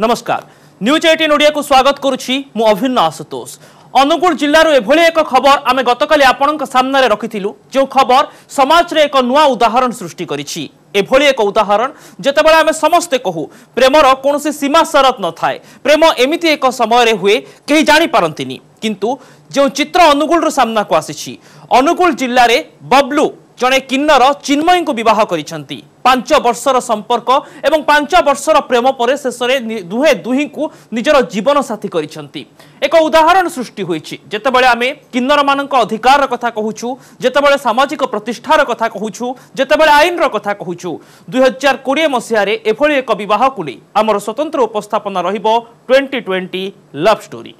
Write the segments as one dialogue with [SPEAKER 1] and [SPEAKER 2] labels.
[SPEAKER 1] नमस्कार न्यूज 18 ओडिया को स्वागत करुछि मु अभिन्न आशुतोष। अनुगुल जिल्लार एभली एक खबर आमे गतकाली आपणक सामने रखिथिलु जो खबर समाज रे एक नुआ उदाहरण सृष्टि करिछि। एभली एक उदाहरण जेतेबेले आमे समस्ते कहू प्रेमर कोनोसी सीमा शरत न थाए, प्रेम एमिति एक समय रे हुए केही जानि पारंतिनी, किंतु जो चित्र अनुगुल रो सामना को आसीछि। अनुगुल जिल्ला रे बबलू जने किन्नर चिन्मयी को विवाह करिसंती। 5 वर्षर संपर्क एवं 5 वर्षर प्रेम पर शेषे दुहे दुही को निजर जीवन साथी करिसंती। एक उदाहरण सृष्टि होइछि जेतेबेले आमे किन्नर मानक अधिकार कथा कहूछु, जेतेबेले सामाजिक प्रतिष्ठार कथा कहूछु, जेतेबेले आईन रो कथा कहूछु। 2020 मसिया रे एभली एक विवाह को नै हमर स्वतंत्र उपस्थापना रहिबो 2020 लव स्टोरी।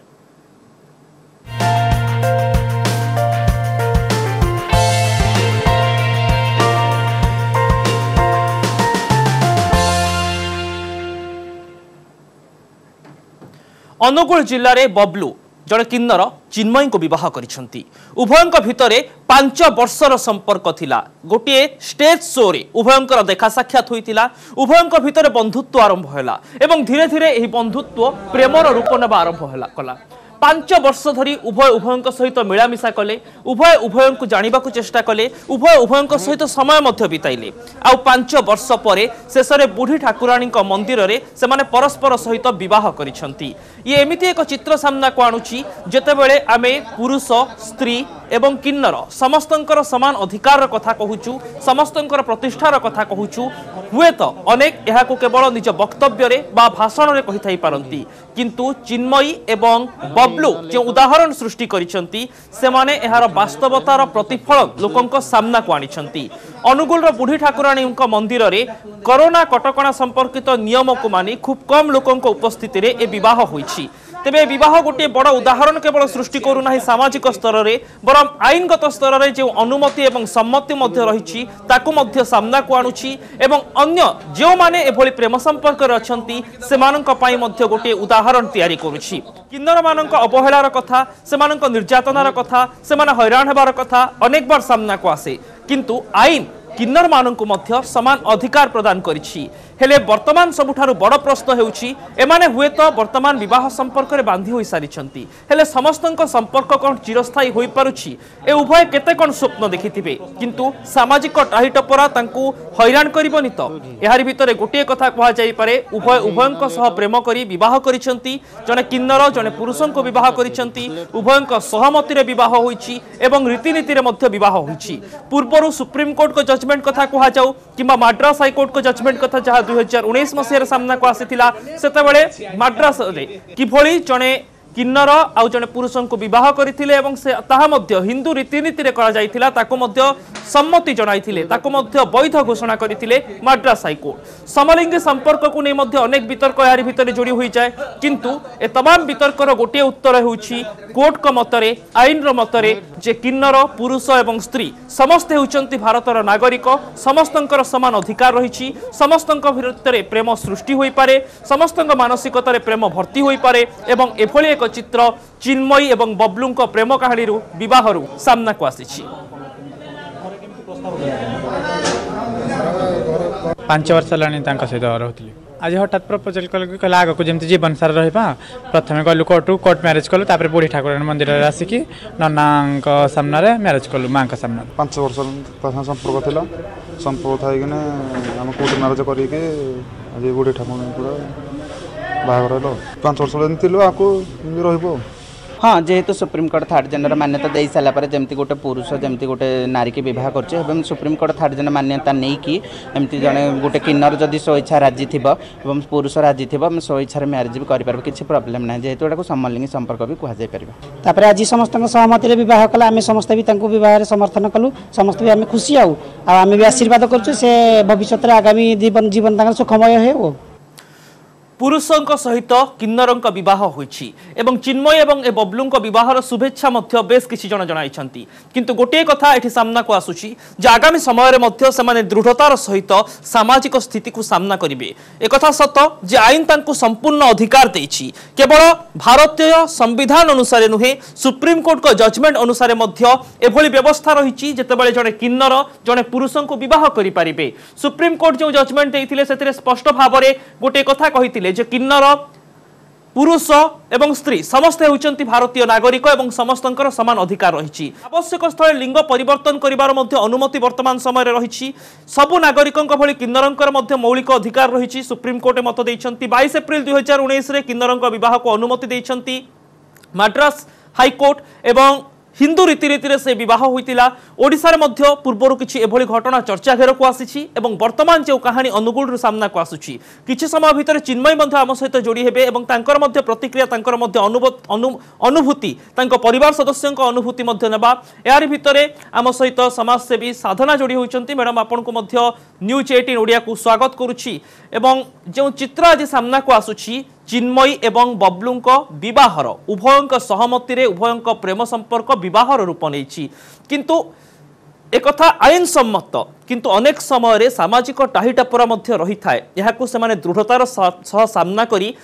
[SPEAKER 1] अनुगुल जिल्ला रे बबलू जड़े किन्नर चिन्मयी को विवाह करिसंती। उभयंक भितरे 5 वर्षर संपर्क थिला। गोटे स्टेज शो रे उभयंकर देखा साक्षात होइतिला। उभयंक भितरे बंधुत्व आरंभ होला एवं धीरे धीरे एही बंधुत्व प्रेमर रूप नेबा आरंभ होला कला। 5 वर्ष धरी उभय उभयंक सहित मिलामिशा कले, उभय उभयंक जानिबा को चेष्टा कले, उभय उभयंक सहित समय मध्य बिताइले। आ 5 वर्ष परे शेषरे बुढ़ी ठाकुराणी मंदिर रे सेमाने परस्पर सहित विवाह करिसंती। ये एमिति एक चित्र सामना को आणुछि जेतेबेले आमे पुरुष स्त्री एवं किन्नर समस्तंकर समान अधिकार कथा कहूछु, समस्तंकर प्रतिष्ठार कथा कहूछु। हुए तो अनेक यहा को केवल निज वक्तव्य रे बा भाषण रे कहि थाई पारंती, किंतु चिन्मयी एवं बबलू जो उदाहरण सृष्टि करिसंती सेमाने एहार वास्तवतार प्रतिफल लोकंक सामना को आनिसंती। अनुगुल बुढ़ी ठाकुराणी मंदिर रे कोरोना कटकणा संपर्कित नियम को मानि खूब कम लोकंक उपस्थिति रे ए विवाह होइछि। तेबे विवाह गोटे बड़ उदाहरण केवल सृष्टि करूना सामाजिक स्तर रे बरम आईनगत स्तर रे जो अनुमति एवं सम्मति मध्य रहिछि ताकु मध्य सामना को आणुछि एवं अन्य जो माने एभली प्रेम संपर्क रे अछंती सेमानक पई मध्य गोटे उदाहरण तयारी करूछि। किन्नर मानक अवहेलार कथा, सेमानक निर्यातनार कथा, सेमाने हैरान हेबार कथा अनेक बार सामना को आसे, किंतु आईन किन्नर मानक मध्य समान अधिकार प्रदान करिछि। हेले वर्तमान सबुठारु बड़ प्रश्न हेउछि एमाने हुए तो वर्तमान विवाह संपर्क रे बांधी होई सारिछंती, हेले समस्तंक संपर्क कोन चिरस्थायी होई पारुछि ए उभय केते कोन स्वप्न देखिथिबे, किंतु सामाजिक टाही टपरा तांकू हैरान करिबोनी तो एहारि भितरे गोटे कथा कहा जाई पारे उभय उभयंक सह प्रेम करी विवाह करिछंती। जने किन्नर जने पुरुषंक विवाह करिछंती, उभयंक सहमति रे विवाह होईछि एवं रीतिनीति रे मध्य विवाह होईछि। पूर्वरु सुप्रीम कोर्ट को जजमेंट कथा कहा जाऊ किंबा मद्रास हाई कोर्ट को जजमेंट कथा जहा 2019 मसीह सामना को आसीथिला सेतेबेले मद्रास रे किभली जने किन्नर आउ जने पुरुषों को विवाह करथिले एवं से ताहा मध्य हिंदू रीतिनीति रे करा जायथिला ताको मध्य सम्मति जणाइथिले, ताको मध्य वैध घोषणा करथिले मद्रास हाई कोर्ट। समलिंगी संपर्क को नै मध्य अनेक वितर्क यारि भितरे जोड़ी होई जाय, किंतु ए तमाम वितर्कर गोटे उत्तर होउछि कोर्ट को मतरे आईन रो मतरे जे किन्नर पुरुष एवं स्त्री समस्त हेउचंती भारतर नागरिक, समस्तंकर समान अधिकार रहिछि, समस्तंक भितरे प्रेम सृष्टि होई पारे, समस्तंक मानसिकतारे प्रेम भर्ती होई पारे एवं एभली चित्र चिन्मयी एवं बबलू प्रेम कहानी विवाह सामना को आसी।
[SPEAKER 2] 5 वर्ष लानी सहित रही आज हठात प्रपोजल कल आग को जमी जीवन सारा रहा प्रथम गलु कोर्ट मैरेज कलु तापर बुढ़ी ठाकुर मंदिर आसिकी नना सामने मैरेज कलु माँ सामने
[SPEAKER 3] 5 वर्ष संपर्क था संपर्क थी आम कोर्ट मैरेज कर बुढ़ी ठाकुर बाहर 5 वर्ष रही।
[SPEAKER 4] हाँ जेहेतु सुप्रीम कोर्ट थर्ड जेंडर मान्यता दे सारापर जमी गोटे पुरुष जमी गोटे नारी की बह कर सुप्रीम कोर्ट थर्ड जेंडर मान्यता नहीं कि एमती जड़े गोटे किन्नर जदि स्व इच्छा राजी थी पुरुष राजी थी स्व इच्छा मैरेज भी कर किसी प्रोब्लेम ना जेहेतु एटा समलिंगी संपर्क भी कहुपर
[SPEAKER 5] आज समस्त सहमति बह कला आम समस्त भी बह समर्थन कलु समस्त भी आम खुशी आम भी आशीर्वाद कर भविष्य आगामी जीवन सुखमय हो।
[SPEAKER 1] पुरुषों सहित किन्नरों विवाह होइछि एवं चिन्मय एवं ए बबलूं विवाहर शुभेच्छा मध्य बेस किछि जन जणाइछंती, किंतु गोटे कथा एठी सामना को आसुछि जे आगामी समय रे मध्य सेमाने दृढ़तार सहित सामाजिक स्थिति को सामना करिवे। एकथा सत जे आईन तांकु संपूर्ण अधिकार देछि, केवल भारतीय संविधान अनुसार नुहे सुप्रीम कोर्ट को जजमेंट अनुसार मध्य एभली व्यवस्था रहिछि जेतेबेले जने किन्नर जने पुरुषों को विवाह करि पारिबे। सुप्रीम कोर्ट जो जजमेंट देइथिले सेतिरे स्पष्ट भाव रे गोटे कथा कहिथिले जे किन्नर पुरुष एवं स्त्री समस्ते होउचंती भारतीय नागरिक एवं समस्तंकर समान अधिकार रही आवश्यक स्थले लिंग परिवर्तन करिवार मध्य अनुमति वर्तमान समय रही सबु नागरिकों भली किन्नरंकर मध्य मौलिक अधिकार रही सुप्रीम कोर्ट मत देइछंती 22 एप्रिल 2019 रे किन्नरंक विवाह को अनुमति देइछंती मद्रास हाईकोर्ट एवं हिंदू रीतिनीति से विवाह होइतिला ओडिशार मध्य पूर्वरु किछि एभली घटना चर्चा घेर को आसीछि एवं वर्तमान जो कहानी अनुगुल सामना को आसुछि किछि समय भितर चिन्मय मध्य आम सहित जोड़ी हेबे एवं तांकर मध्य प्रतिक्रिया तांकर मध्य अनुभूति तांको परिवार सदस्यंक अनुभूति मध्य नेबा यार भितरे आम सहित समाजसेवी साधना जोड़ी होइछंती मैडम आपनको मध्य न्यूज 18 ओडिया को स्वागत करूछि एवं जो चित्र आज सामना को आसुछि चिन्मयी एवं बबलूंक विवाहर उभयंक सहमति रे उभयंक प्रेम संपर्क विवाहर रूप नेछि किंतु एक कथा आईन सम्मत किंतु अनेक समय रे सामाजिक टाहीटापरा मध्य रही थाए याकू से माने दृढ़तार सह सामना करी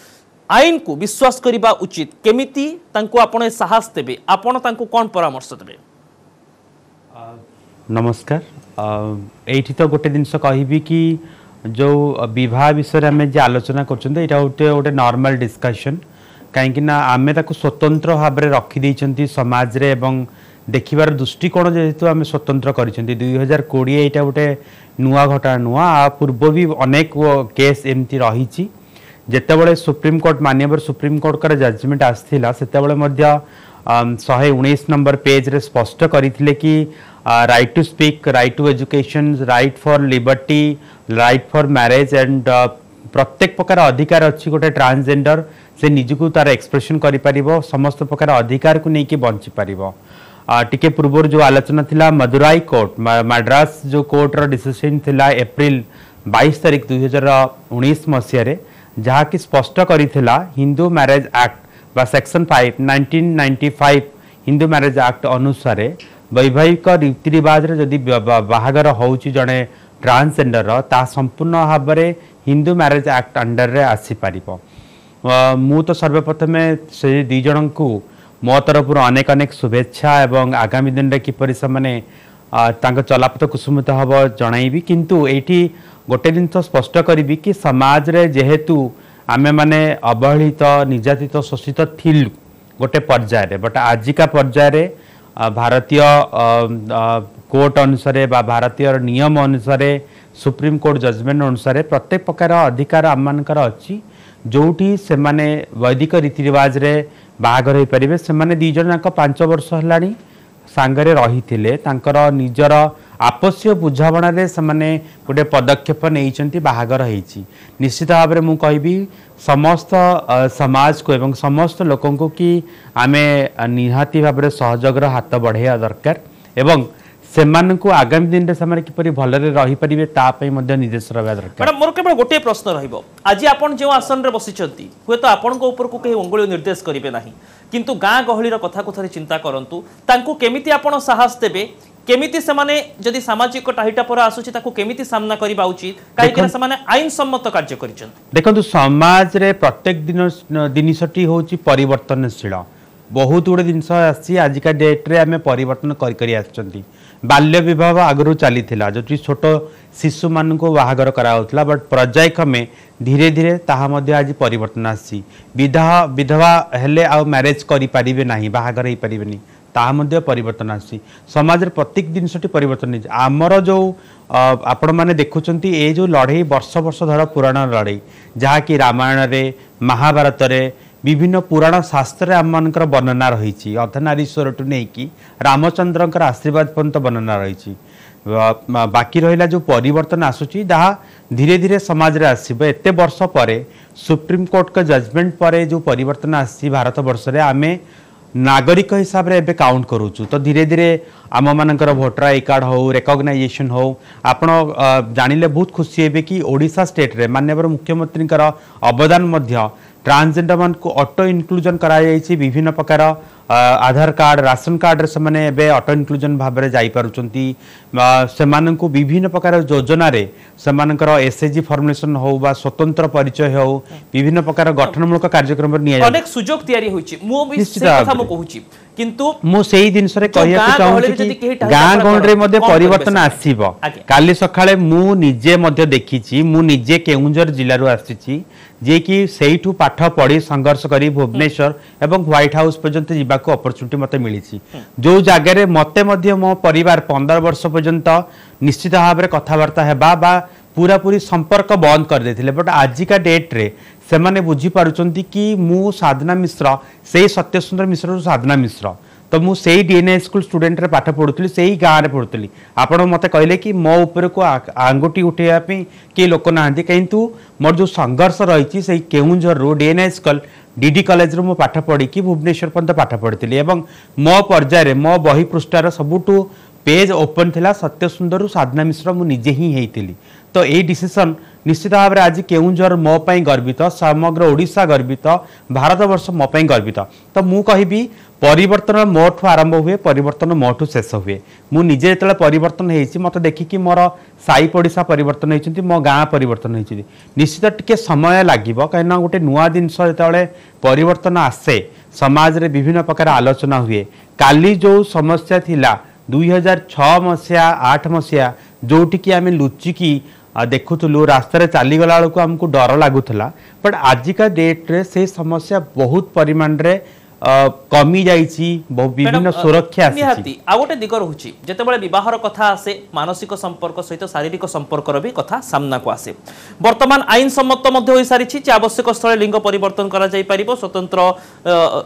[SPEAKER 1] आईन को विश्वास करिबा उचित केमिति तांको आपण साहस देबे आपण तांको कोन परामर्श देबे
[SPEAKER 6] नमस्कार एठी तो गोटे दिन से कहबी कि जो विवाह विषय आम जे आलोचना कर नॉर्मल डिस्कशन कहीं आम स्वतंत्र भाव में रखी समाज रे एवं देखिबार दृष्टिकोण जेहेतु आम स्वतंत्र कर 2020 यहाँ गोटे नुआ घटना नुआ आ पूर्व भी अनेक केस एमती रही जितेबाला सुप्रीम कोर्ट माननीय सुप्रीम कोर्ट का जजमेंट आसाला से 119 नंबर पेज रे स्पष्ट करथिले कि right to speak right to education right for liberty right for marriage and प्रत्येक प्रकार अधिकार अच्छी गोटे ट्रांसजेंडर से निजको तार एक्सप्रेशन करिपारिबो समस्त प्रकार अधिकार को लेकिन बंची पारिबो टिके पूर्व जो आलोचना थिला मदुराई कोर्ट मद्रास जो कोर्ट रो डिसीजन थिला एप्रिल 22 तारिख 2019 मसीह जहाँ कि स्पष्ट करिथिला हिंदू मैरेज एक्ट बा सेक्शन 5 1995 हिंदू मैरेज एक्ट अनुसार वैवाहिक रीति रिवाज जदि बाहागर होउची जने ट्रांसजेंडर ता संपूर्ण भाव में हिंदू मैरेज एक्ट अंडर रे आसी पारिबो मु तो सर्वप्रथम से दी जन को मो तरफ अनेक अनेक शुभेच्छा एवं आगामी दिन में किपरि से माने चलापथ कुसुमित हम जनइबी किंतु एठी गोटे दिन तो स्पष्ट करी कि समाज रे जेहेतु आमे माने अवहेलित निर्यातित शोषित थिलु गोटे पर्याय बट आजिका पर्याय भारतीय कोर्ट अनुसार बा भारतीय नियम अनुसार सुप्रीम कोर्ट जजमेंट अनुसार प्रत्येक प्रकार अधिकार आम मानकर अच्छी जोठी से माने वैदिक रीति रिवाज रे बाहागर हो पारे से माने दी जन 5 वर्ष है सांगरे रही थिले तांकर निजर आपस्य बुझावणा रे से माने गोटे पदक्षेप नहीं बाहागर होइछि निश्चित भाव में मुझे कहबी समस्त समाज को एवं समस्त लोकों को कि आमे निहाती भाव में सहयोग हाथ बढ़ाइया दरकार एवं सेमानकु आगामी दिन रे समय किपरि भलरे रही परिबे ता पई मध्ये निर्देश रहबा दरकार
[SPEAKER 1] मैडम मोर केवल गोटे प्रश्न रहिबो आज आपण जे आसन रे बसिचंती हुए तो आपण को ऊपर को केही अंगुली निर्देश करिवे नाही किंतु गाँ गहली रो कथा को थरे चिंता करंतु तांको केमिति आपण साहस देबे केमिति से माने जदि सामाजिक टाहीटापरा आसुची ताको केमिति सामना करिबा उचित काहे कि से माने आईन सम्मत कार्य करिचंती देखंतु
[SPEAKER 6] समाज रे प्रत्येक दिन दिनसटी होची परिवर्तनशील बहुत गुड़े जिनस आसी आजिका डेट रे आमे परिवर्तन करी आछंती बाल्य विवाह आगु चली जो छोट शिशु मान को बाहागर कराउतला बट पर्यायक्रमे धीरे धीरे ताहा मध्य आज परिवर्तन आसी विधवा हेले आ मैरेज करि परिबे नाही बाहागर ही परिबेनी ताहा मध्य परिवर्तन आसी समाज रे प्रत्येक जिनसटी परिवर्तन नहीं आमर जो आपण माने देखुचंती ए जो लड़ाई वर्ष वर्ष धर पुराण लड़ाई जहाँ कि रामायण रे महाभारत रे विभिन्न पुराण शास्त्र आम मानकर वर्णना रही अर्धनारीश्वर टू नहीं कि रामचंद्र आशीर्वाद पर्यंत वर्णना रही बाकी रहा जो परिवर्तन आसूची जहाँ धीरे धीरे समाज रे आसब एते वर्ष पर सुप्रीम कोर्ट का जजमेंट पर जो परिवर्तन आसी भारत वर्ष रे आमे नागरिक हिसाब रे काउंट करूचु तो धीरे धीरे आम मानकर भोटर आई कार्ड हो रेकग्नाइजेशन हो आपण जानिले बहुत खुशी हेबे कि ओडिशा स्टेट रे माननीय मुख्यमंत्री अवदान मध्य ट्रांसजेंडर मान को ऑटो इनक्लूजन करा जायछि विभिन्न प्रकार आधार कार्ड राशन कार्ड रे से एबे ऑटो इनक्लूजन भाव में जाई पारुचंती से माननकु विभिन्न प्रकार योजना रे से मानकर एसएचजी फॉर्मुलेशन हो बा स्वतंत्र परिचय हो विभिन्न प्रकार गठनमूलक कार्यक्रम निया
[SPEAKER 1] अनेक सुजोग तयारी होइछि मो भी से कथा मो कहूछि किंतु
[SPEAKER 6] मु सेही दिन सरे कहिया को चाहूछि कि गां गण रे मध्ये परिवर्तन आसीबो काली सखाळे मु निजे मध्ये देखिछि मु निजे केउंझर जिल्ला रु आसीछि जे कि सेठू पाठ पढ़ी संघर्ष करी भुवनेश्वर एवं व्हाइट हाउस पर्यंत जीवाको अपॉर्चुनिटी मते मिली जो जगह मते मध्य मो परिवार 15 वर्ष पर्यंत निश्चित भाव में कथबार्ता हेबा बा पूरा पूरी संपर्क बंद कर देथिले बट आजिका डेट रे से माने बुझी पारुचंती कि मु साधना मिश्र से सत्य सुंदर मिश्र साधना मिश्र तो मु सेही डीएनए स्कूल स्टूडेंट रे पाठ पढ़ुली से गाँव में पढ़ुली आपण मते कहले कि मो ऊपर को आंगुठी उठेया किए लोक ना किंतु मोर जो संघर्ष रही से केउंझर रो डीएनए स्कूल डीडी कॉलेज रो मु पाठ पढ़ी कि भुवनेश्वर पर्यंत पाठ पढ़ी एवं मो पर्याय मो बही पृष्ठार सबुठू पेज ओपन थिला सत्य सुंदर साधना मिश्र मु निजे ही हेइतिली तो यही डिसीजन निश्चित भाव में आज केउंझर मो पई गर्वित समग्र ओडिशा गर्वित भारत वर्ष मो पई गर्वित तो मु कहिबी परिवर्तन मोठू आरंभ हुए परिवर्तन मोठू शेष हुए मु निजे जतले परिवर्तन हेइछि मते देखि कि मोर साई पड़िशा परिवर्तन हेइछन्ति मो गाँ परिवर्तन हेइछि निश्चित टिके समय लागिबो काइना गोटे नुआ जिंस जतले परिवर्तन आसे समाज रे विभिन्न प्रकार आलोचना हुए काली जो समस्या थिला 2006 मसिया 8 मसिया जोटी कि आमे लुचिकी देखुलु रास्तार चलीगला बेलू आमको डर लगुला बट आजिका डेट रे से समस्या बहुत परिमाण रे कमी जाइछि विभिन्न सुरक्षा
[SPEAKER 1] निहाती आ गोटे दिग रहुछि जेतेबेले विवाहर कथा आसे मानसिक संपर्क सहित शारीरिक संपर्कर भी कथा सामना को आसे वर्तमान आईन सम्मत मध्ये होई सारिछि जे आवश्यक स्थले लिंग परिवर्तन करा जाई परिबो स्वतंत्र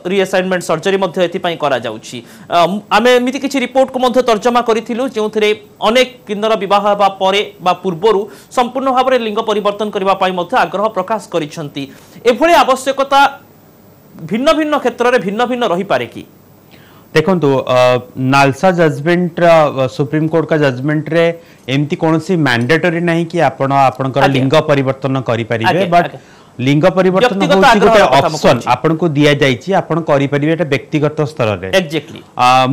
[SPEAKER 1] रीअसाइनमेंट सर्जरी मध्ये एथि पई करा जाउछि आमे एमिति किछि रिपोर्ट को मध्ये तर्जमा करिथिलु जेउथिरे अनेक किन्नर विवाह हेबा परे बा पूर्वरु संपूर्ण भाव रे लिंग परिवर्तन करबा पई मध्ये आग्रह प्रकाश करिसंती एभली आवश्यकता भिन्न भिन्न क्षेत्र रे भिन्न भिन्न रही पारे कि
[SPEAKER 6] देखंतु नालसा जजमेंट सुप्रीम कोर्ट का जजमेंट रे एमती कोनसी मैंडेटरी नहीं कि आपनकर लिंग परिवर्तन करि परिबे बट लिंग परिवर्तन होछि गोटे ऑप्शन आपन को दिया जाइछि आपन करि परिबे एटा व्यक्तिगत स्तर रे
[SPEAKER 1] एग्जैक्टली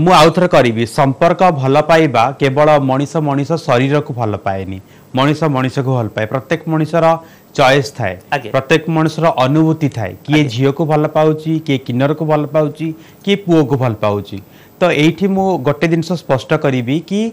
[SPEAKER 6] मु आउथर करिवि संपर्क भल पाइबा केवल मनीष मनीष शरीर को भल पाएनी मनीष मनीष को भल पाए प्रत्येक मनीषर चॉइस थाए प्रत्येक मनुष्यर अनुभूति थाए किए झील को भल पाउची किए किन्नर को भल पाउची किए पुओ को भल पाउची तो एठी मु गोटे जिनस स्पष्ट करिवि कि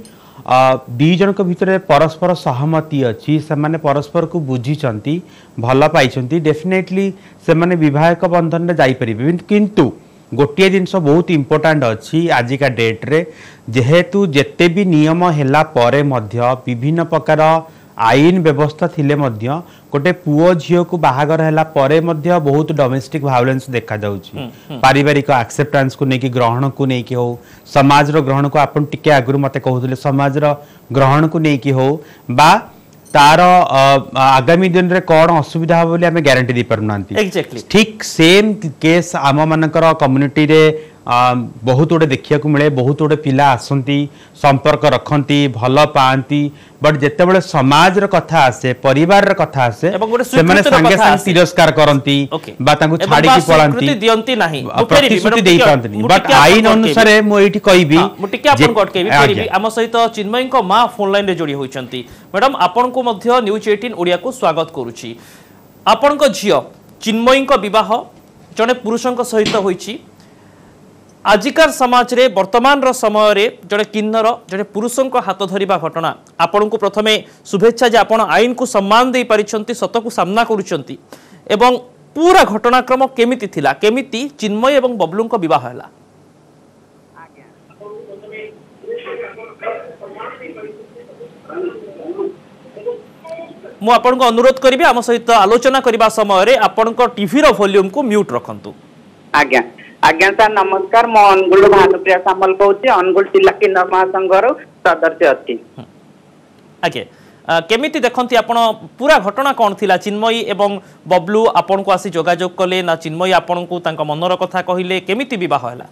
[SPEAKER 6] दी जन को भितर परस्पर सहमति अच्छी से माने परस्पर को बुझीचंती भल पाइचंती डेफिनेटली से माने विवाहिक बंधन रे जाई परिबे किंतु गोटे जिनस बहुत इंपोर्टेंट अच्छी आजिका डेट रे जेहेतु जेते भी नियम हैला परे मध्य विभिन्न प्रकार आईन व्यवस्था थिले मध्य गोटे पुओ झील को बाहागर हैला परे मध्य बहुत डोमेस्टिक वायलेंस देखा जाउची पारिवारिक एक्सेप्टेंस को नेकी ग्रहण को नेकी हो समाज रो ग्रहण को आपण टिके आगुरु मते कहउतले समाज रो ग्रहण को नेकी हो बा तार आगामी दिन रे कोन असुविधा हो बोली हमें गारंटी दे परनांती
[SPEAKER 1] एग्जैक्टली
[SPEAKER 6] ठीक सेम केस आम मानकर कम्युनिटी रे बहुत गुड़े देखा मिले बहुत गुड़े पिला आसती संपर्क रखती भल पाती बट जितेबाला समाज कथा आसे परिवार कथा आसे सागे सागे तिरस्कार करती छाड़ी पलांती बट आईन अनुसार मुझे कहबी
[SPEAKER 1] आम सहित चिन्मयी माँ फोन लाइन रे जोड़ी होती मैडम आपण को न्यूज 18 ओडिया को स्वागत करुच्ची आपण झील चिन्मयी बह जड़े पुरुषों सहित होइछि आजिकार समाज रे वर्तमान रो समय रे जड़े किन्नर जड़े पुरुषों को हाथ धरिबा घटना आपण को प्रथमे शुभेच्छा जे आपण आईन को सम्मान दे पारिछंती सत को सामना करूछंती एवं पूरा घटनाक्रम केमिति थिला केमिति चिन्मय एवं बबलू को विवाह हला मु आपण को अनुरोध करिबे हम सहित आलोचना करबा समय रे आपण को टीवी रो वॉल्यूम को म्यूट रखंतु
[SPEAKER 7] आज्ञा आज्ञा सर नमस्कार मो अनुगुल भानुप्रिया सामल कहूँ अनुगुल जिला किन्नर महासंघर सदस्य अच्छी
[SPEAKER 1] आगे केमिति देखंती आपण पूरा घटना कौन थिला चिन्मयी एवं बबलू आपण को आसी जोगाजोग कले ना चिन्मयी आपण को तांका मनर कथा कहिले केमिति विवाह हला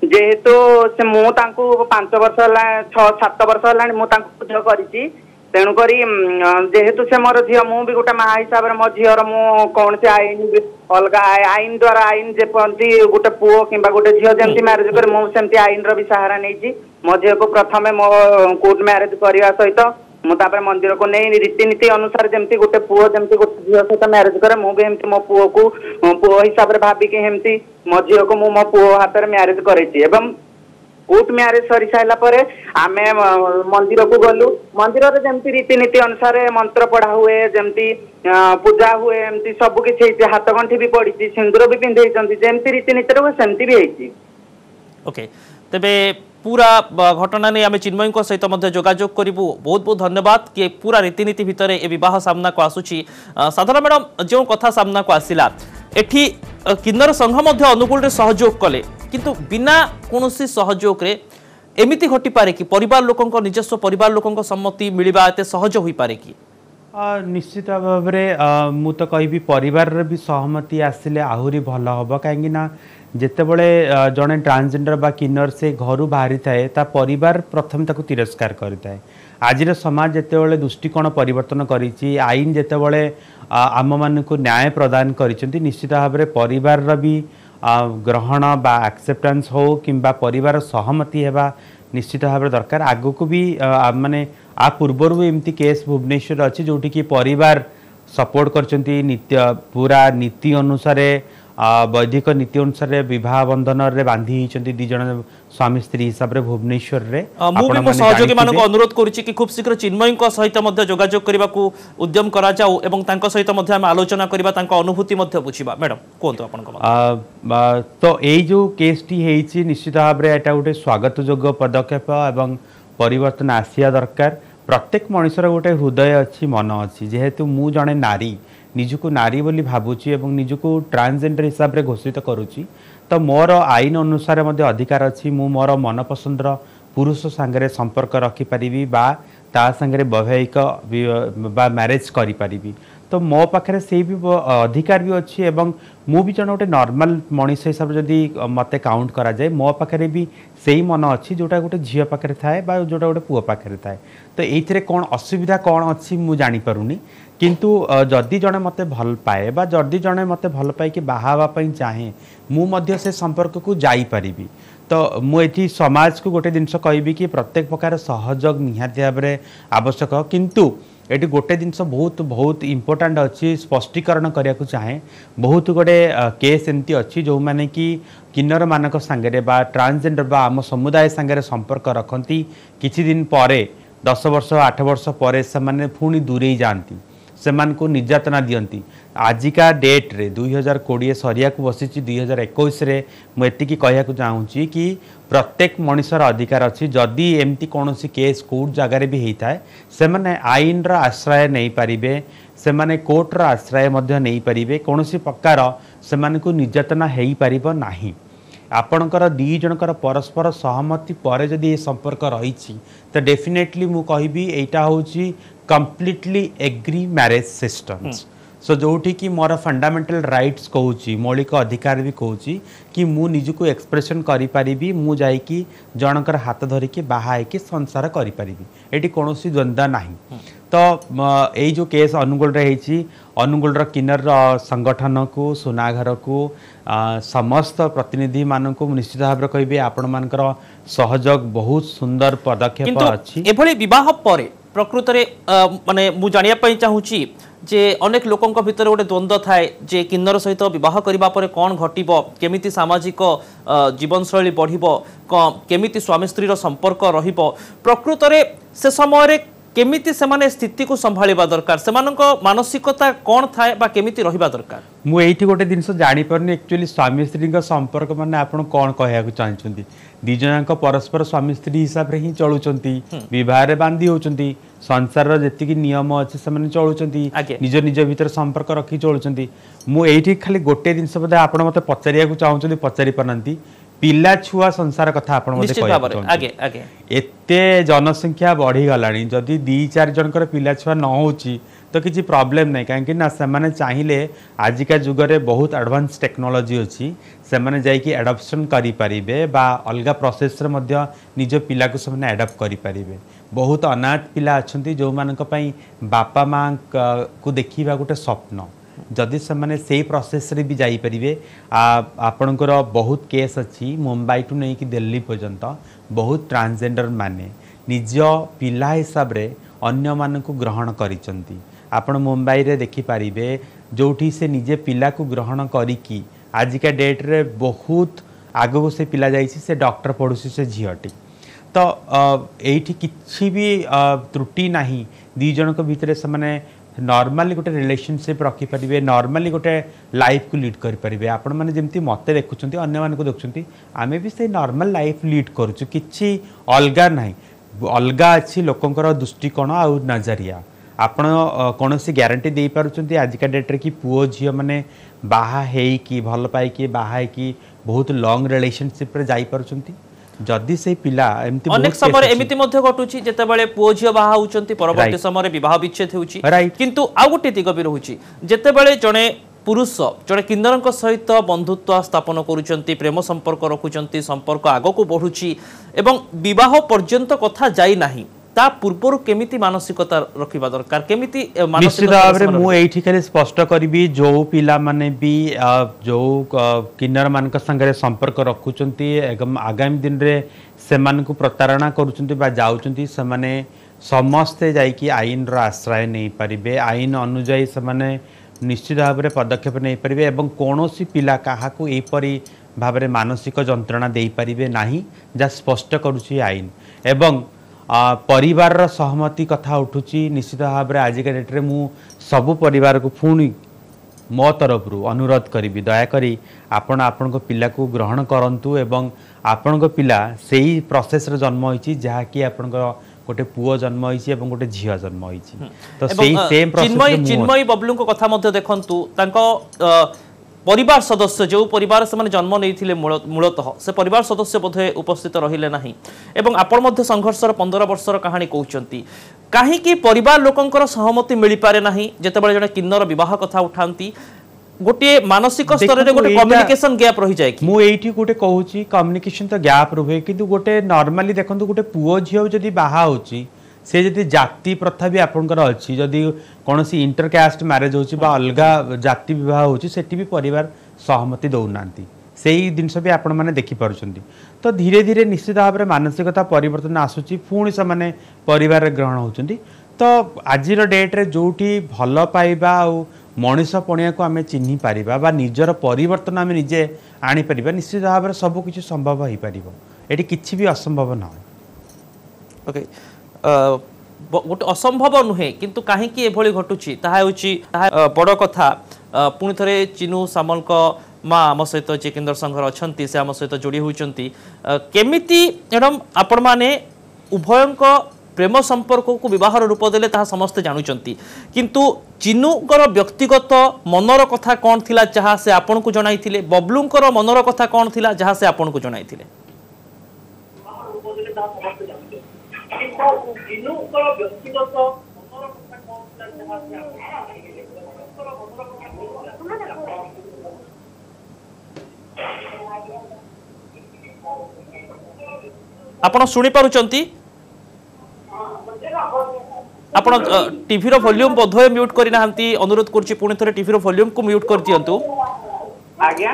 [SPEAKER 7] जेहेतु से मु तांको 5 वर्ष हला 6-7 वर्ष हला मु तांको पूजा करिछि तेणुकरी जेहेतु से मोर झील मु भी गोटे माँ हिसाब से मो झीर मु कौन से आईन अलग आईन द्वारा आईन जेपंती गोटे पुओ किंबा गोटे झील जमती मैरेज करे मु सेमती आईन रो भी सहारा नहीं मो झील को प्रथमे मो कोर्ट मैरेज करने सहित मुझे मंदिर को नहीं रीतिनीति अनुसार जमती गोटे पुओ जमती गोटे झील सहित मैरेज करे मु भी एमती मो पुओ को पुओ हिसाब से भाविकी हेमती मो झील को मो पुओ हाथ में मैरेज करेछि एवं कोर्ट मैरिज सरी सारा पर आमे मंदिर को गलु मंदिर रे जेमती रीतिनीति अनुसार मंत्र पढ़ा हुए जमती पूजा हुए एमती सब किछि हाथ गंठी भी पड़ी सिंदूर भी पिंधे जेमती रीतिनीति रे सेमती भी हेछि।
[SPEAKER 1] ओके तेबे पूरा घटना नहीं आम चिन्मय सहित जोगाजोग करूँ। बहुत बहुत धन्यवाद कि पूरा रीतिनीति भितर ए विवाह सामना को आसूची। साधारण मैडम जो कथा सामना को आसिला एठी किन्नर संघ अनुकूल रे सहयोग कले किंतु बिना कोनोसी सहयोग रे एमिति घटी पारे कि परिवार लोकंक निजस्व परिवार लोकंक सम्मति मिलवा एते सहज होई पारे कि
[SPEAKER 6] निश्चित भाव में मु तो कहि परिवार भी सहमति आसिले आहुरी भल हम कहीं जितेबले जड़े ट्रांसजेंडर बा किन्नर से घर बाहरी थाए ता परिवार प्रथम ताको तिरस्कार करिथाए। आज समाज जितेबले दृष्टिकोण परिवर्तन करिछि आईन जितेबले आम मान को न्याय प्रदान करिसेंती निश्चित भाव में परिवार भी ग्रहण बा एक्सेप्टेंस हो किंबा परिवार सहमति हेबा निश्चित भाव में दरकार। आगो को भी माने आ पूर्वर भी एमती केस भुवनेश्वर अच्छी जोटी कि परिवार सपोर्ट करचंती नित्य पूरा नीति अनुसार वैदिक नीति अनुसार विवाह बंधन रे बांधी होती दी जन स्वामी स्त्री हिसाब रे भुवनेश्वर रे
[SPEAKER 1] मु सहयोगी मानक अनुरोध करूची कि खूब शीघ्र चिन्मय सहित जोगाजोग करने को उद्यम करा जाऊ एवं तांको सहित आम आलोचना करबा तांको अनुभूति बुझीबा। मैडम कोंतो आपन
[SPEAKER 6] तो एई जो केस टी हेची निश्चित भाव रे एटा गोटे स्वागत योग्य पदक्षेप एवं परिवर्तन आसिया दरकार। प्रत्येक मनुष्यर गोटे हृदय अच्छी मन अच्छी जेहेतु मु जड़े नारी निजको नारी बोली भावुची एवं निजको ट्रांसजेंडर हिसाब रे घोषित करुची तो मोर आईन अनुसार मध्य अधिकार अच्छी मु मोर मन पसंदर पुरुष सांगरे संपर्क रखिपारि बा ता सांगरे वैवाहिक बा मैरेज करिपारि तो मो पाखे से भी अधिकार भी अच्छी एवं मु भी जन गोटे नॉर्मल मनीष हिसाब से जदि मते काउंट करा जाए मो पाखे भी सही मन अच्छी जोटा गोटे झील पाखे थाए बा जोटा गोटे पुओ पाखे थाए तो ये कौन असुविधा कौन अच्छी मु जानी पारुनी किंतु जदि जड़े मते भल पाए बा जदि जड़े मते भल पाए कि बाहावा चाहे मु मध्य से संपर्क को जाई परिबी तो मुझे समाज को गोटे जिनस कहबी कि प्रत्येक प्रकार सहयोग निहाती भाव में आवश्यक किंतु ये गोटे जिनस बहुत बहुत इम्पोर्टाट अच्छी स्पष्टीकरण करने को चाहे बहुत गुड़े केस एमती अच्छी जो मैंने कि किन्नर मानक सांगरे बा ट्रांसजेंडर बा आम समुदाय सांगरे संपर्क रखती किछि दिन परे 10 वर्ष 8 वर्ष पर से पुणी दूरे जाती से निर्यातना दियंती आजिका डेट रे 2020 सरिया को बसी 2021 रे मुझे कहया चाहूँगी कि प्रत्येक मनुष्यर अधिकार अच्छी जदि एमती कौन केस कोर्ट जगार भी होता है से मैंने आईन रा आश्रय नहीं पारिबे से माने कोर्ट रा आश्रय मध्य नहीं पारिबे कौन प्रकार से निर्यातना हो पारिबो नाही। आपणकर दी जनकर परस्पर सहमति पर जदि ये संपर्क रही तो डेफिनेटली मु कहबी एटा होची कंप्लीटली एग्री मैरेज सिस्टम्स सो जोठी कि मोर फंडामेंटल राइट्स कहूँ मौलिक अधिकार भी कहूँ कि मु निजको एक्सप्रेशन करि परिबी मु जाई कि जनकर हाथ धरिकी बाहा कि संसार करि परिबी एटी कोनोसी द्वंद्व नाही। तो यही जो केस अनुगुल रे अनुगुल किन्नर संगठन को सुनाघर को समस्त प्रतिनिधि मान को निश्चित भाव में कहि आपण मानकर सहयोग बहुत सुंदर पदक्षेप अछि।
[SPEAKER 1] एभली विवाह परे प्रकृत रे माने मु जानिया पई चाहूची जे अनेक लोकंक भितर गोटे द्वंद्व थाए जे किन्नर सहित विवाह करबा परे कोन घटिबो केमिति सामाजिक जीवनशैली बढ़िबो केमिति स्वामी स्त्री रो संपर्क रहिबो प्रकृत रे से समय रे केमिति सेमाने स्थिति को संभाळिबा दरकार सेमानक मानसिकता कोन थाए बा केमिति रहिबा दरकार।
[SPEAKER 6] मु एठी गोटे जिनस जानि परनी एक्चुअली स्वामी स्त्री का संपर्क माने आपण कोन कहया को चाहछंती दी जनाक परस्पर स्वामी स्त्री हिसाब रे ही चलुचंती विवाह रे बांधी होचंती संसार रो जेतिकी नियम अछि से माने चलुचंती निज निज भीतर संपर्क रखी चलुचंती मु एठी खाली गोटे जिनस बदे आपण मते पचारिया को चाहछंती पचारि परनंती पिला छुआ संसार कथा आपण मते कहया आगे आगे एते जनसंख्या बढ़ी गलानी जदि 2-4 जनकर पिला छुआ न होची तो किसी प्रॉब्लम नहीं कहीं ना से चाहिए आजिका जुगरे बहुत एडवांस टेक्नोलॉजी अच्छी से मैंने जाइए एडप्शन करें बा अलग प्रोसेस रे मध्य निज पिला को से एडप्ट करें बहुत अनाथ पिला अच्छा जो मानी बापा माँ को देखा गोटे स्वप्न जदि से प्रोसेस रे भी जाइपारे आपणकर बहुत केस अच्छी मुंबई टू नहीं कि दिल्ली पर्यंत बहुत ट्रांसजेंडर माने निज पिला हिसाब रे अन्य मान को ग्रहण करिसंती आपण मुंबई रे देखि पारिबे जोठी से निजे पिला को ग्रहण करिकी आजिका डेट रे बहुत आगको से पिला जाइए से डॉक्टर पढ़ुसी से झीटी तो ये किसी भी त्रुटि ना दी जन भितर से माने नॉर्मली गोटे रिलेशनशिप रखिपारे नॉर्मली गोटे लाइफ को लीड करें आपण मैंने जमी मत देखुं अन्य मानक देखुं आम भी से नॉर्मल लाइफ लीड करुँ कि अलग ना अलगा अच्छी लोकंर दृष्टिकोण आ नजरिया आपण कौन सी ग्यारंटी दे पार्टी आजिका डेट्रे कि पुओ झील मैंने बाहा भल पाई बाहा बहुत लॉन्ग रिलेशनशिप रे जाई पारुछंती जदि से पिला एमती
[SPEAKER 1] अनेक समय एमिति मध्ये घटुची जेतेबेले पुओ झियो बाहा होउचंती परवर्ती समय विवाह विच्छेद होउची किंतु आ गोटे दिग भी रहुची जेतेबेले जणे पुरुष जड़े किन्नर सहित बंधुत्व स्थापन करुचंती प्रेम संपर्क रखुचंती संपर्क आगको बढ़ुची एवं विवाह पर्यंत कथा जाई नाही ता पूर्वर केमिति मानसिकता रखिबा दरकार केमिति
[SPEAKER 6] निश्चित भाव में मु एठी खाली स्पष्ट करबी जो पिला माने भी जो किन्नर मान संगे संपर्क रखुचंती एवं आगामी दिन रे सेमान को प्रतारणा करुचंती बा जाउचंती से माने समस्ते जाइकी आईन रो आश्रय नहीं पारिबे आईन अनुଯାयी से माने निश्चित भाव में पदक्षेप नहीं पारिबे एवं कोनोसी पिला काहाकू एपरी भाव में मानसिक जंत्रणा दे पारिबे नाही जा स्पष्ट करूची आईन एवं परिवार सहमति कथा उठुची निश्चित भाव में आजिका डेट्रे मु सबु परिवार को पुणी मो तरफ अनुरोध करी दयाकोरी आपण आपण पिला को ग्रहण करंतु एवं आपण पिला सेही प्रोसेस रे जन्म होईची जहा कि आपण गोटे पुओ जन्म होईची एवं गोटे झियो जन्म होईची तो सेही सेम प्रोसेस
[SPEAKER 1] चिन्मयी बबलू को कथा मध्ये देखंतु तांको परिवार सदस्य जो परिवार से माने जन्म नहीं मूलतः से परिवार सदस्य बोधे उपस्थित रहिले नाही एवं आपण मध्ये संघर्षर 15 वर्षर कहानी कहउचंती काहे परिवार लोकंकर सहमति मिली पारे नाही जेतेबेले जने किन्नर विवाह कथा उठांती गोटे मानसिक स्तर रे गोटे कम्युनिकेशन गैप रही जाय कि
[SPEAKER 6] मु एठी गोटे कहूची कम्युनिकेशन तो गैप रहे किंतु गोटे नॉर्मली देखंतु गोटे पुओ झियो जदी बाहा होची से जदि जाति प्रथा भी आपंकर अच्छी जदि कौन सी इंटरकास्ट मैरेज होची बा अलगा जाति विवाह होची सेठी भी परिवार सहमति दौना से ही जिनस भी आपण मैंने देखिपुं तो धीरे धीरे निश्चित भाव में मानसिकता परिवर्तन आसूची पुणी से माने परिवार ग्रहण होचंती तो आज डेट्रे जोटी भल पाइबा आ मनीष पणिया को आम चिन्ह पारिबा बा निजर परिवर्तन आम निजे आनी परिबा निश्चित भाव में सब किछि संभव हो पारिबो एटी किछि भी असंभव न
[SPEAKER 1] ओके गोटे असंभव नुहे किंतु कहीं एभली घटुची बड़ कथा पुणी थे चिनू सामल माँ आम सहित जी केन्द्र संघर अच्छा से आम सहित जोड़ी होती केमिति मैडम आपण मैंने उभयंक प्रेम संपर्क को विवाहर रूप देले ताहा समस्ते जानुचंती किंतु चिनूकर व्यक्तिगत मनर कथा कौन थिला जहाँ से आपण को जणाई थिले बबलूंकर मनर कथा कौन थिला जहाँ से आपण को जणाई थिले आपण सुनी पारुचंती आपण टीवी रो वॉल्यूम बोधोय म्यूट करि नाहंती अनुरोध करछि पुणी थरे टीवी रो वॉल्यूम को म्यूट कर दियंतु
[SPEAKER 7] आज्ञा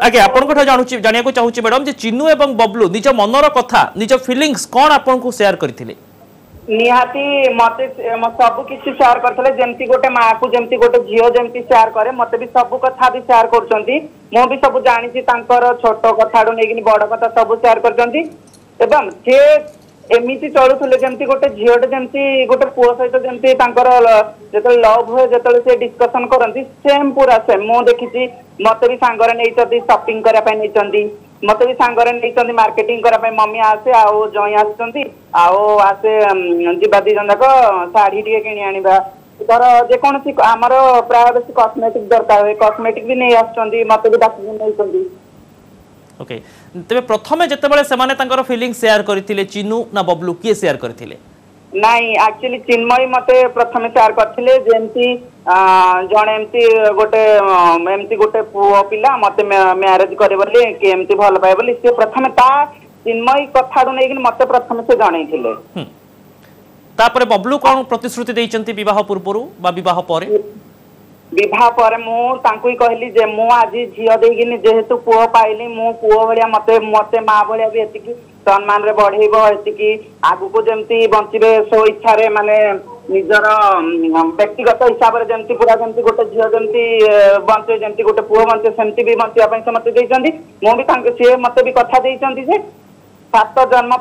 [SPEAKER 1] आगे आपण को जानिया को चाहूची मैडम जे चिन्नू एवं बबलू निज मनर कथा निज फीलिंग्स कोन आपण को शेयर करथिले
[SPEAKER 7] निहाती मते सब किछि शेयर करथले जेमती गोटे मां को जेमती गोटे झियो जेमती शेयर करे मते भी सब कथा भी शेयर करचंती मो भी सब जानि छी तांकर छोट कथाडो नेगिनी बड़ कथा सब शेयर करचंती एवं जे एमिति चलुथले जेमती गोटे झियोटे जेमती गोटे पुओ सहित जेमती तांकर जेतले लव होय जेतले से डिस्कशन करंती सेम पूरा सेम मो देखिछि मते भी सांगरे नैचंती शॉपिंग करा पय नैचंती मते भी सांगरे नैचंती मार्केटिंग करा पय मम्मी आसे आउ जय आसचंती आउ आसे जिबा दी जंदाक साड़ी टिके किनि आनिबा तर जे कोनसी हमर प्राय बेसी कॉस्मेटिक दरकार होय कॉस्मेटिक भी नै आसचंती मते भी डाक नैचंती
[SPEAKER 1] ओके तबे प्रथमे जेतेबेले सेमाने तांकर फीलिंग शेयर करथिले चिन्नू ना बबलू के शेयर करथिले
[SPEAKER 7] नहीं एक्चुअली चिन्मयी मते प्रथमे शेयर करथिले जेमती जण एमती गोटे पुओ पिला मते मैरिज करे बोली के एमती भल पाए बोली से प्रथमे ता चिन्मयी कथाडो नै कि मते प्रथमे से जणैथिले
[SPEAKER 1] तापरे बबलू कोन प्रतिश्रुति दैचंती विवाह पूर्वरु बा विवाह परे
[SPEAKER 7] विवाह पर मु तांकु कहली जे मु आज झियो देगिनी जेहेतु पुओ पाइली मु पुओ भलिया मते मते मां भलिया भी एतिकी सम्मान रे बढ़ेबो एतिकी आगु को जेमती बंचिबे सो इच्छा रे माने निजर व्यक्तिगत हिसाब से जमती पूरा जमती गोटे झील जमती बंचे जमती गोटे पुओ बंचे सेमती भी बंचाई से मत मुझे सी मत भी कथा से 7 जन्म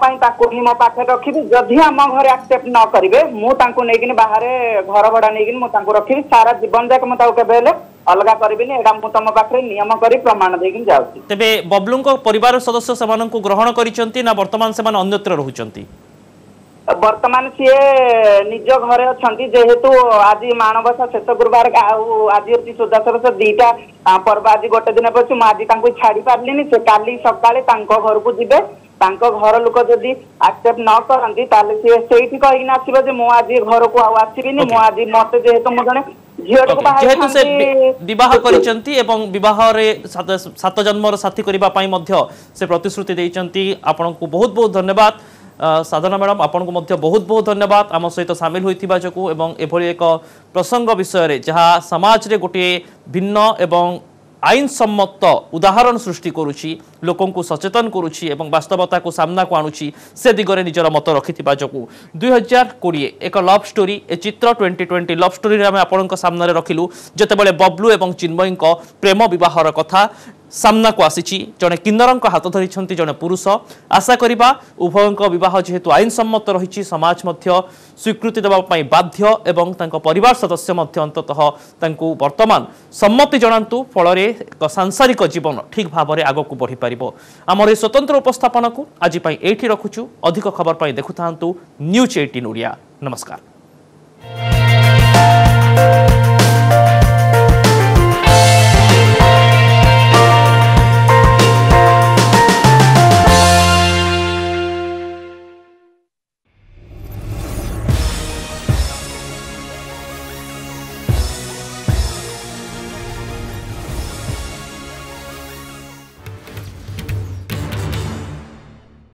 [SPEAKER 7] ही मो पाखे रखी जदि आम घर एक्सेप्ट न करेंगे मुझे बाहर घर भड़ा नहीं रखी सारा जीवन जाक मुझे अलग करी एटा मु तुम पाखे नियम कर प्रमाण देकिन जाऊँ।
[SPEAKER 1] तेबे बबलू परिवार सदस्य से ग्रहण करिसेंती ना वर्तमान से अन्यत्र रहउचंती?
[SPEAKER 7] वर्तमान सी निज घरे अच्छा जेहेतु आज माणबसा शेष गुरुवार आज हूँ सुदासरस 2टा पर्व आज गोटे दिन पड़े मुझे छाड़ी पार्ली से काली सकाले घर को जीवे घर लोक जदि एक्सेप्ट न करती सी से कहीकि आसो जो मुझे घर को आसबि मुझे मत जेहेतु मुझे
[SPEAKER 1] जेहेतु से विवाह करिसेंती एवं विवाह रे 7 जन्मर साथी करबा पई मध्य से प्रतिश्रुति देइचंती। आपनको बहुत बहुत धन्यवाद साधना मैडम, आपन को मध्य बहुत बहुत धन्यवाद आम सहित सामिल होइथिबा जकू एवं एभली एक प्रसंग विषय रे जहाँ समाज रे गोटे भिन्न एवं आईन सम्मत उदाहरण सृष्टि करुछि लोकों को सचेतन करुछि एवं वास्तवता को सामना को आणुछि से दिगरे निजर मत रखिथिबा जकू 2020 एक लव स्टोरी ए चित्र 2020 लव स्टोरी रे हम आपन को सामने रखिलु जेतेबेले बबलू एवं चिन्मयी को प्रेम विवाहर कथा सामना को आसी जड़े किन्नर हाथ धरी जड़े पुरुष आशा करवा उभयों विवाह जेहेतु आईन सम्मत रही समाज मध्य स्वीकृति देवाई बाध्य एवं परिवार सदस्य अंततः वर्तमान सम्मति जनातु फल एक सांसारिक जीवन ठीक भाव में आग को बढ़ी पार आमर स्वतंत्र उपस्थापन को आज ये रखुचु। अधिक खबर देखु था न्यूज 18 ओडिया। नमस्कार।